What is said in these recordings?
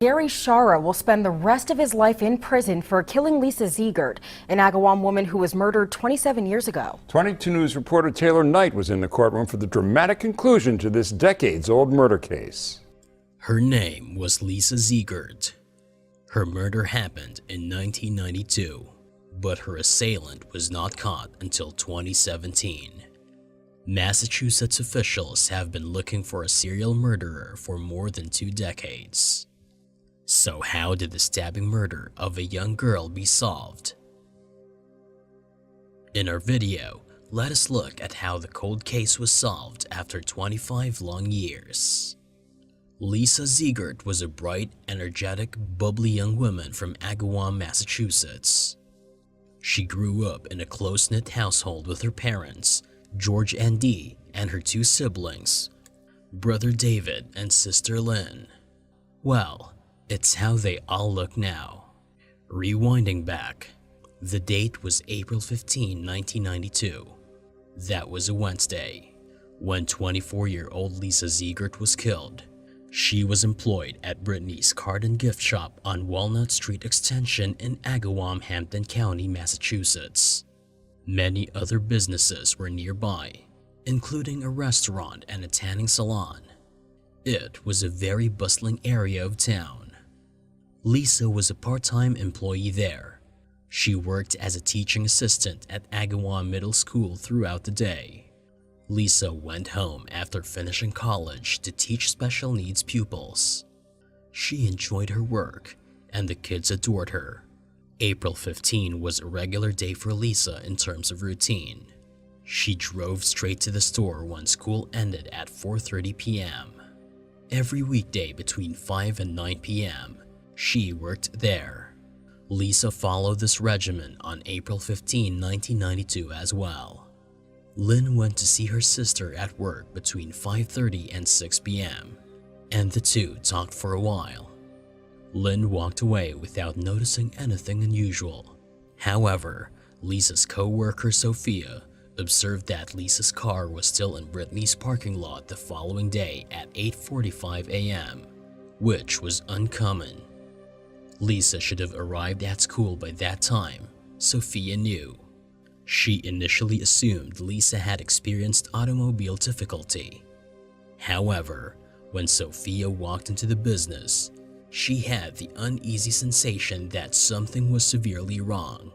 Gary Schara will spend the rest of his life in prison for killing Lisa Ziegert, an Agawam woman who was murdered 27 years ago. 22 News reporter Taylor Knight was in the courtroom for the dramatic conclusion to this decades-old murder case. Her name was Lisa Ziegert. Her murder happened in 1992, but her assailant was not caught until 2017. Massachusetts officials have been looking for a serial murderer for more than 2 decades. So how did the stabbing murder of a young girl be solved? In our video, let us look at how the cold case was solved after 25 long years. Lisa Ziegert was a bright, energetic, bubbly young woman from Agawam, Massachusetts. She grew up in a close-knit household with her parents, George and Dee, and her 2 siblings, brother David and sister Lynn. Well, it's how they all look now. Rewinding back, the date was April 15, 1992. That was a Wednesday, when 24-year-old Lisa Ziegert was killed. She was employed at Brittany's card and gift shop on Walnut Street Extension in Agawam, Hampden County, Massachusetts. Many other businesses were nearby, including a restaurant and a tanning salon. It was a very bustling area of town. Lisa was a part-time employee there. She worked as a teaching assistant at Agawam Middle School throughout the day. Lisa went home after finishing college to teach special needs pupils. She enjoyed her work, and the kids adored her. April 15 was a regular day for Lisa in terms of routine. She drove straight to the store when school ended at 4:30 p.m. Every weekday between 5 and 9 p.m., she worked there. Lisa followed this regimen on April 15, 1992 as well. Lynn went to see her sister at work between 5:30 and 6 p.m., and the two talked for a while. Lynn walked away without noticing anything unusual. However, Lisa's co-worker Sophia observed that Lisa's car was still in Brittany's parking lot the following day at 8:45 a.m., which was uncommon. Lisa should have arrived at school by that time, Sophia knew. She initially assumed Lisa had experienced automobile difficulty. However, when Sophia walked into the business, she had the uneasy sensation that something was severely wrong.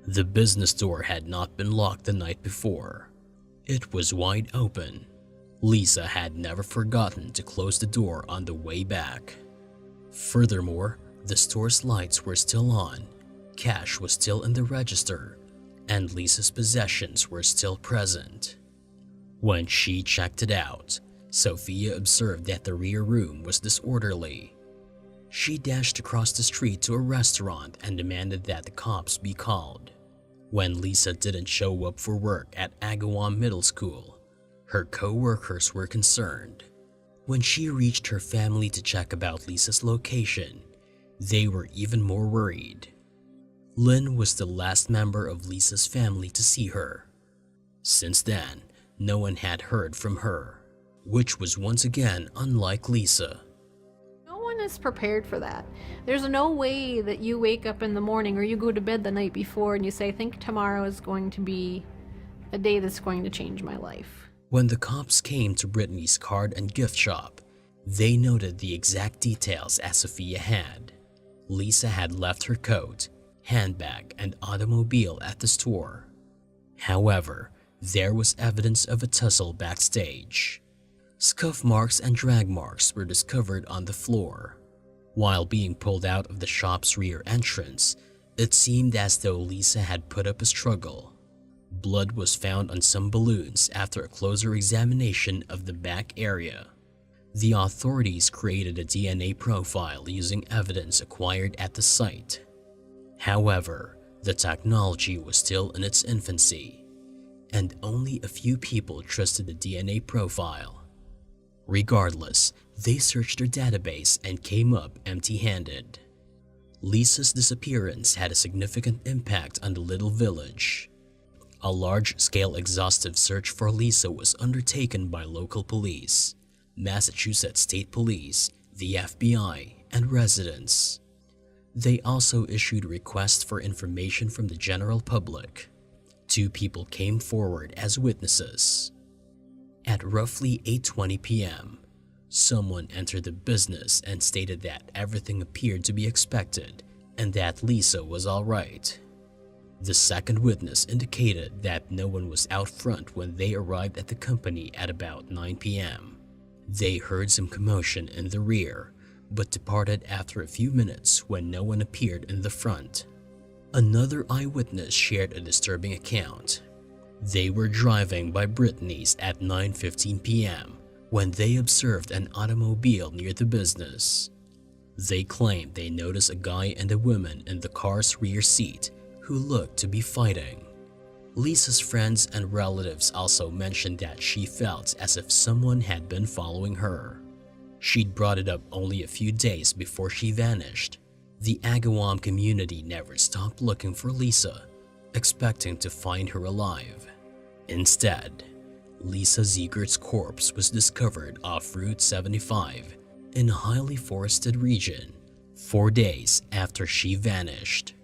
The business door had not been locked the night before. It was wide open. Lisa had never forgotten to close the door on the way back. Furthermore, the store's lights were still on, cash was still in the register, and Lisa's possessions were still present. When she checked it out, Sophia observed that the rear room was disorderly. She dashed across the street to a restaurant and demanded that the cops be called. When Lisa didn't show up for work at Agawam Middle School, her co-workers were concerned. When she reached her family to check about Lisa's location, they were even more worried. Lynn was the last member of Lisa's family to see her. Since then, no one had heard from her, which was once again unlike Lisa. No one is prepared for that. There's no way that you wake up in the morning or you go to bed the night before and you say, I think tomorrow is going to be a day that's going to change my life. When the cops came to Brittany's card and gift shop, they noted the exact details as Sophia had. Lisa had left her coat, handbag, and automobile at the store. However, there was evidence of a tussle backstage. Scuff marks and drag marks were discovered on the floor. While being pulled out of the shop's rear entrance, it seemed as though Lisa had put up a struggle. Blood was found on some balloons after a closer examination of the back area. The authorities created a DNA profile using evidence acquired at the site. However, the technology was still in its infancy, and only a few people trusted the DNA profile. Regardless, they searched their database and came up empty-handed. Lisa's disappearance had a significant impact on the little village. A large-scale exhaustive search for Lisa was undertaken by local police, Massachusetts State Police, the FBI, and residents. They also issued requests for information from the general public. 2 people came forward as witnesses. At roughly 8:20 p.m., someone entered the business and stated that everything appeared to be expected and that Lisa was all right. The second witness indicated that no one was out front when they arrived at the company at about 9 p.m. They heard some commotion in the rear, but departed after a few minutes when no one appeared in the front. Another eyewitness shared a disturbing account. They were driving by Brittany's at 9:15 p.m. when they observed an automobile near the business. They claimed they noticed a guy and a woman in the car's rear seat who looked to be fighting. Lisa's friends and relatives also mentioned that she felt as if someone had been following her. She'd brought it up only a few days before she vanished. The Agawam community never stopped looking for Lisa, expecting to find her alive. Instead, Lisa Ziegert's corpse was discovered off Route 75 in a highly forested region 4 days after she vanished.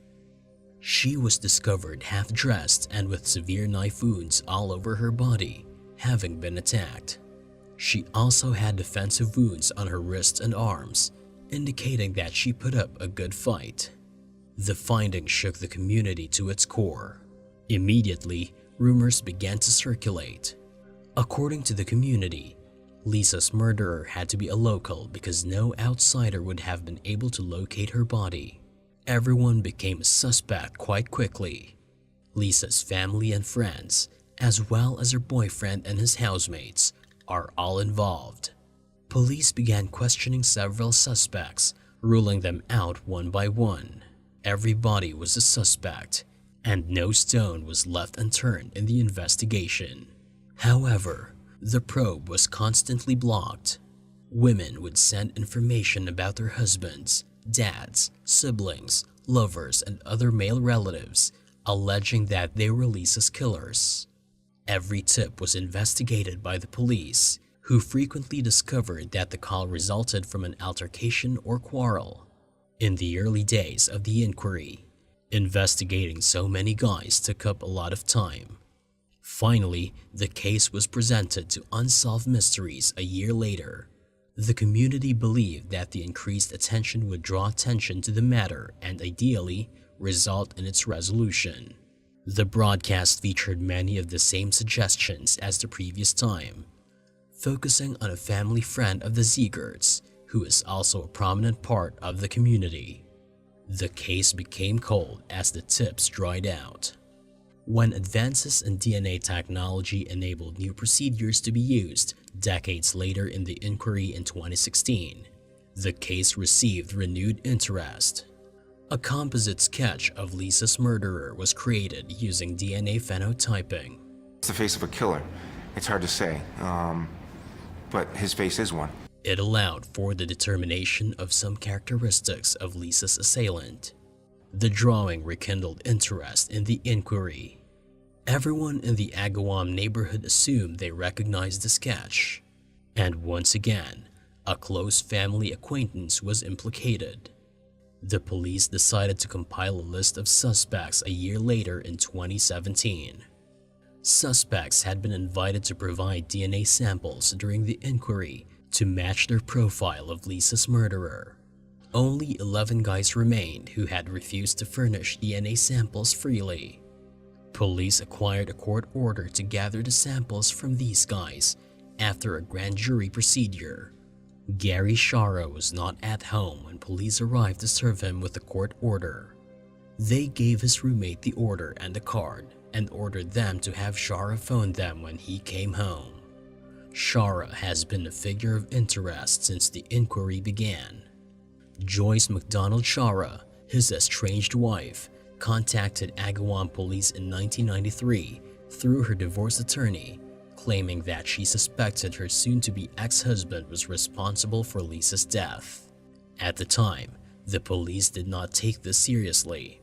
She was discovered half-dressed and with severe knife wounds all over her body, having been attacked. She also had defensive wounds on her wrists and arms, indicating that she put up a good fight. The finding shook the community to its core. Immediately, rumors began to circulate. According to the community, Lisa's murderer had to be a local because no outsider would have been able to locate her body. Everyone became a suspect quite quickly. Lisa's family and friends, as well as her boyfriend and his housemates, are all involved. Police began questioning several suspects, ruling them out one by one. Everybody was a suspect, and no stone was left unturned in the investigation. However, the probe was constantly blocked. Women would send information about their husbands, dads, siblings, lovers, and other male relatives, alleging that they were Lisa's killers. Every tip was investigated by the police, who frequently discovered that the call resulted from an altercation or quarrel. In the early days of the inquiry, investigating so many guys took up a lot of time. Finally, the case was presented to Unsolved Mysteries a year later. The community believed that the increased attention would draw attention to the matter and ideally result in its resolution. The broadcast featured many of the same suggestions as the previous time, focusing on a family friend of the Ziegerts, who is also a prominent part of the community. The case became cold as the tips dried out. When advances in DNA technology enabled new procedures to be used decades later in the inquiry in 2016, the case received renewed interest. A composite sketch of Lisa's murderer was created using DNA phenotyping. It's the face of a killer. It's hard to say, but his face is one. It allowed for the determination of some characteristics of Lisa's assailant. The drawing rekindled interest in the inquiry. Everyone in the Agawam neighborhood assumed they recognized the sketch. And once again, a close family acquaintance was implicated. The police decided to compile a list of suspects a year later in 2017. Suspects had been invited to provide DNA samples during the inquiry to match their profile of Lisa's murderer. Only 11 guys remained who had refused to furnish DNA samples freely. Police acquired a court order to gather the samples from these guys after a grand jury procedure. Gary Schara was not at home when police arrived to serve him with a court order. They gave his roommate the order and a card and ordered them to have Schara phone them when he came home. Schara has been a figure of interest since the inquiry began. Joyce McDonald Schara, his estranged wife, contacted Agawam Police in 1993 through her divorce attorney, claiming that she suspected her soon-to-be ex-husband was responsible for Lisa's death. At the time, the police did not take this seriously.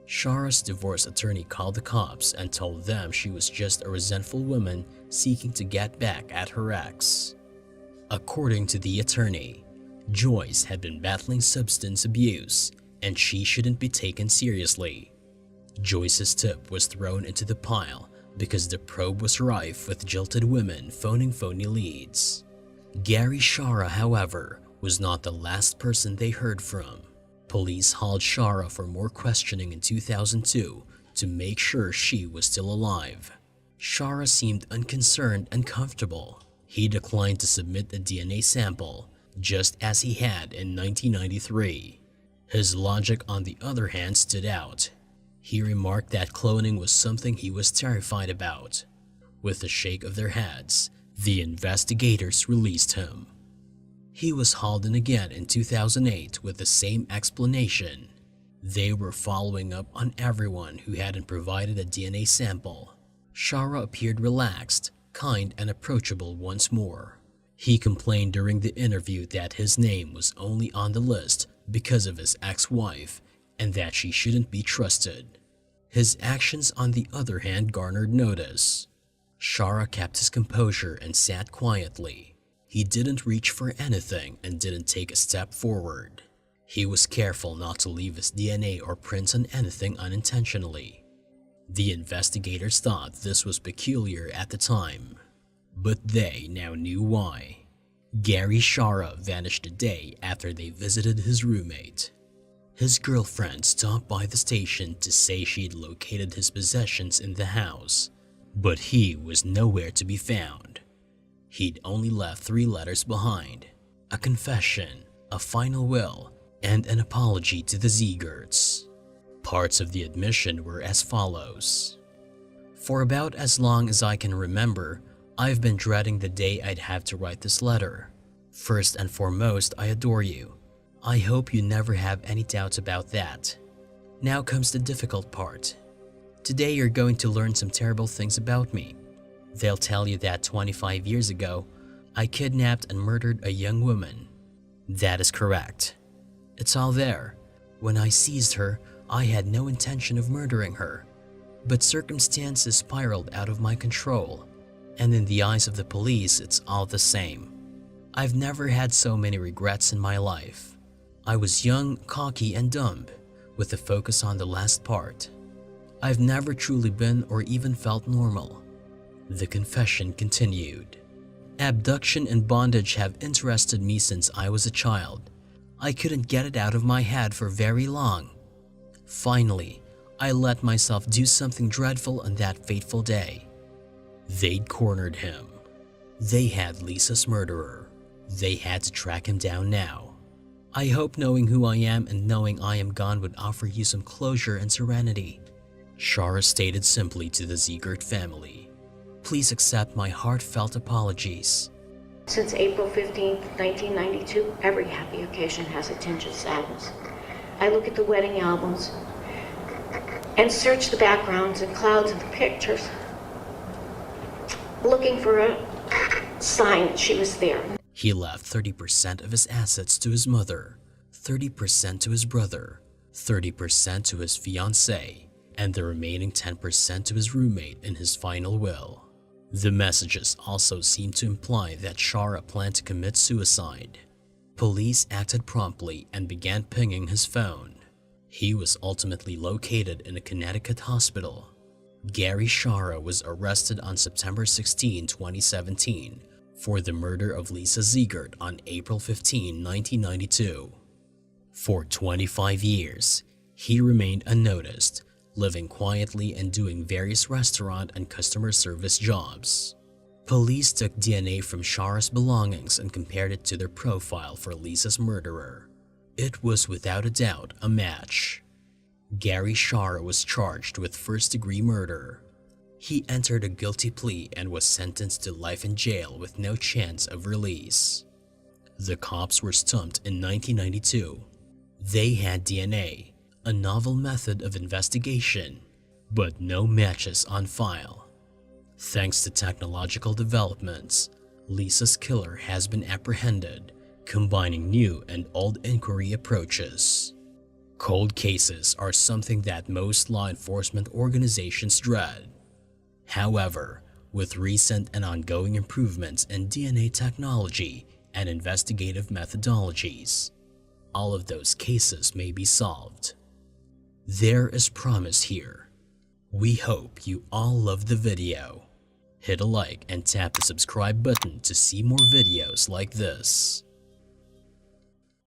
Schara's divorce attorney called the cops and told them she was just a resentful woman seeking to get back at her ex. According to the attorney, Joyce had been battling substance abuse, and she shouldn't be taken seriously. Joyce's tip was thrown into the pile because the probe was rife with jilted women phoning phony leads. Gary Schara, however, was not the last person they heard from. Police hauled Schara for more questioning in 2002 to make sure she was still alive. Schara seemed unconcerned and comfortable. He declined to submit a DNA sample, just as he had in 1993. His logic, on the other hand, stood out. He remarked that cloning was something he was terrified about. With a shake of their heads, the investigators released him. He was hauled in again in 2008 with the same explanation. They were following up on everyone who hadn't provided a DNA sample. Schara appeared relaxed, kind, and approachable once more. He complained during the interview that his name was only on the list because of his ex-wife and that she shouldn't be trusted. His actions, on the other hand, garnered notice. Schara kept his composure and sat quietly. He didn't reach for anything and didn't take a step forward. He was careful not to leave his DNA or prints on anything unintentionally. The investigators thought this was peculiar at the time, but they now knew why. Gary Schara vanished a day after they visited his roommate. His girlfriend stopped by the station to say she'd located his possessions in the house, but he was nowhere to be found. He'd only left 3 letters behind: a confession, a final will, and an apology to the Ziegerts. Parts of the admission were as follows. For about as long as I can remember, I've been dreading the day I'd have to write this letter. First and foremost, I adore you. I hope you never have any doubts about that. Now comes the difficult part. Today you're going to learn some terrible things about me. They'll tell you that 25 years ago, I kidnapped and murdered a young woman. That is correct. It's all there. When I seized her, I had no intention of murdering her. But circumstances spiraled out of my control, and in the eyes of the police, it's all the same. I've never had so many regrets in my life. I was young, cocky, and dumb, with a focus on the last part. I've never truly been or even felt normal. The confession continued. Abduction and bondage have interested me since I was a child. I couldn't get it out of my head for very long. Finally, I let myself do something dreadful on that fateful day. They'd cornered him. They had Lisa's murderer. They had to track him down now. I hope knowing who I am and knowing I am gone would offer you some closure and serenity. Schara stated simply to the Ziegert family. Please accept my heartfelt apologies. Since April 15th, 1992, every happy occasion has a tinge of sadness. I look at the wedding albums and search the backgrounds and clouds of the pictures, looking for a sign that she was there. He left 30% of his assets to his mother, 30% to his brother, 30% to his fiancée, and the remaining 10% to his roommate in his final will. The messages also seemed to imply that Schara planned to commit suicide. Police acted promptly and began pinging his phone. He was ultimately located in a Connecticut hospital. Gary Schara was arrested on September 16, 2017, for the murder of Lisa Ziegert on April 15, 1992. For 25 years, he remained unnoticed, living quietly and doing various restaurant and customer service jobs. Police took DNA from Schara's belongings and compared it to their profile for Lisa's murderer. It was without a doubt a match. Gary Schara was charged with first-degree murder. He entered a guilty plea and was sentenced to life in jail with no chance of release. The cops were stumped in 1992. They had DNA, a novel method of investigation, but no matches on file. Thanks to technological developments, Lisa's killer has been apprehended, combining new and old inquiry approaches. Cold cases are something that most law enforcement organizations dread. However, with recent and ongoing improvements in DNA technology and investigative methodologies, all of those cases may be solved. There is promise here. We hope you all loved the video. Hit a like and tap the subscribe button to see more videos like this.